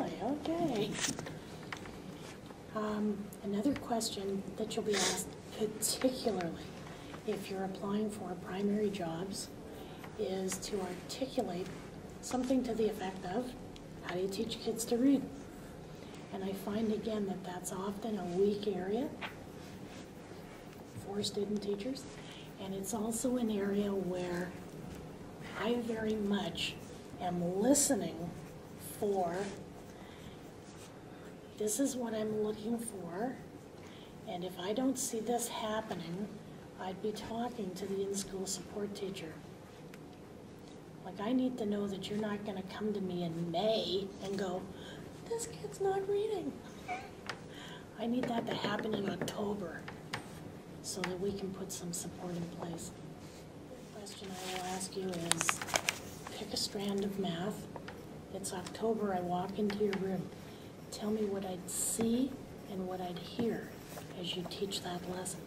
Really? Okay. Another question that you'll be asked, particularly if you're applying for primary jobs, is to articulate something to the effect of, how do you teach kids to read? And I find again that that's often a weak area for student teachers, and it's also an area where I very much am listening for, this is what I'm looking for, and if I don't see this happening, I'd be talking to the in-school support teacher. Like, I need to know that you're not going to come to me in May and go, this kid's not reading. I need that to happen in October so that we can put some support in place. The question I will ask you is, pick a strand of math. It's October, I walk into your room. Tell me what I'd see and what I'd hear as you teach that lesson.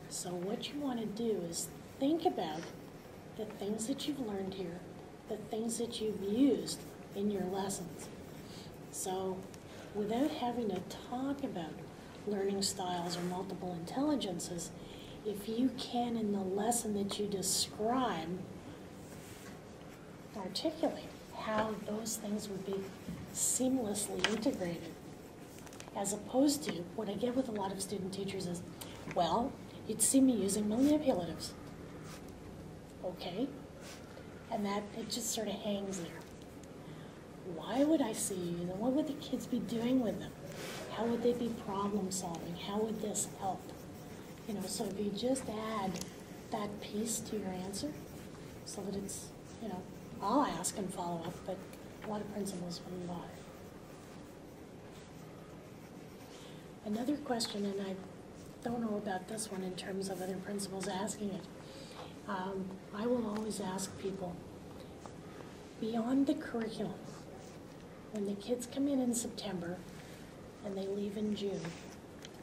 So what you want to do is think about the things that you've learned here, the things that you've used in your lessons. So without having to talk about learning styles or multiple intelligences, if you can, in the lesson that you describe, articulate how those things would be seamlessly integrated, as opposed to what I get with a lot of student teachers is, well, you'd see me using manipulatives. Okay, and that, it just sort of hangs there. Why would I see you? What would the kids be doing with them? How would they be problem solving? How would this help? You know, so if you just add that piece to your answer, so that it's, you know, I'll ask and follow up, but a lot of principals wouldn't bother. Another question, and I don't know about this one in terms of other principals asking it. I will always ask people, beyond the curriculum, when the kids come in September and they leave in June,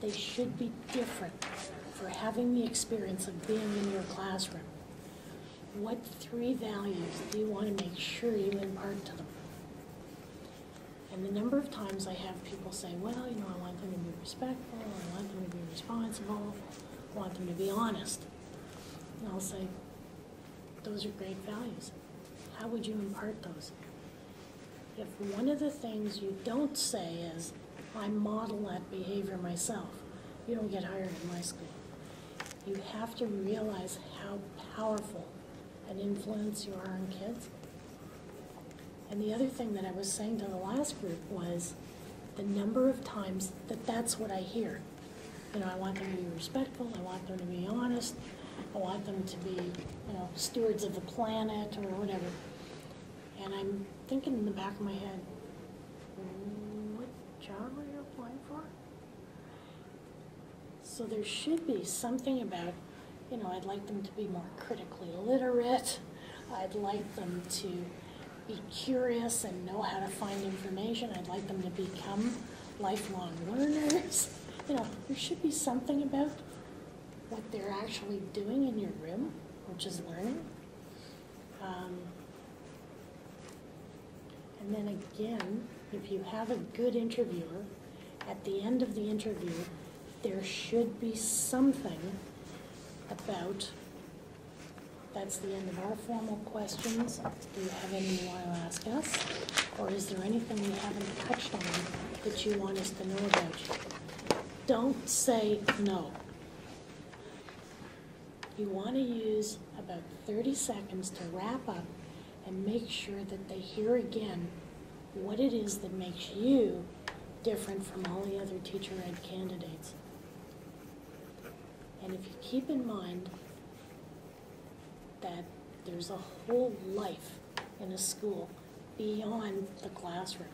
they should be different for having the experience of being in your classroom. What 3 values do you want to make sure you impart to them? And the number of times I have people say, well, you know, I want them to be respectful, I want them to be responsible, I want them to be honest. And I'll say, those are great values. How would you impart those? If one of the things you don't say is, I model that behavior myself, you don't get hired in my school. You have to realize how powerful an influence you are on kids. And the other thing that I was saying to the last group was the number of times that that's what I hear. You know, I want them to be respectful, I want them to be honest, I want them to be, you know, stewards of the planet or whatever. And I'm thinking in the back of my head, what job are you applying for? So there should be something about, you know, I'd like them to be more critically literate. I'd like them to be curious and know how to find information. I'd like them to become lifelong learners. You know, there should be something about what they're actually doing in your room, which is learning. And then again, if you have a good interviewer, at the end of the interview, there should be something about, that's the end of our formal questions. Do you have any you want to ask us? Or is there anything we haven't touched on that you want us to know about? Don't say no. You want to use about 30 seconds to wrap up and make sure that they hear again what it is that makes you different from all the other teacher ed candidates. And if you keep in mind that there's a whole life in a school beyond the classroom,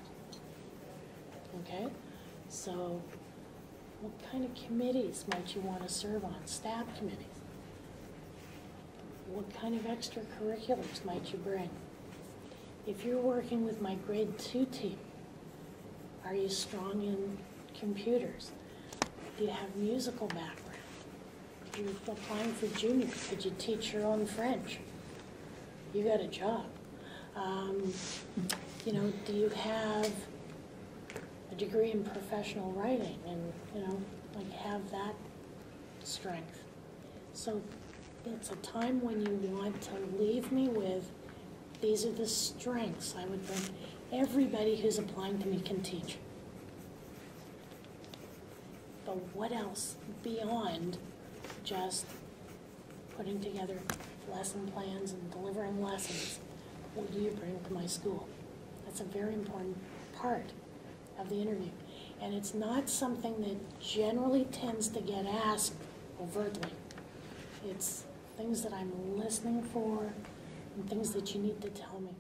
okay? So what kind of committees might you want to serve on? Staff committees. What kind of extracurriculars might you bring? If you're working with my grade 2 team, are you strong in computers? Do you have musical background? If you're applying for junior, could you teach your own French? You got a job. you know, do you have a degree in professional writing and, you know, like have that strength? So it's a time when you want to leave me with, these are the strengths I would think everybody who's applying to me can teach. But what else beyond just putting together lesson plans and delivering lessons? What do you bring to my school? That's a very important part of the interview. And it's not something that generally tends to get asked overtly. It's things that I'm listening for and things that you need to tell me.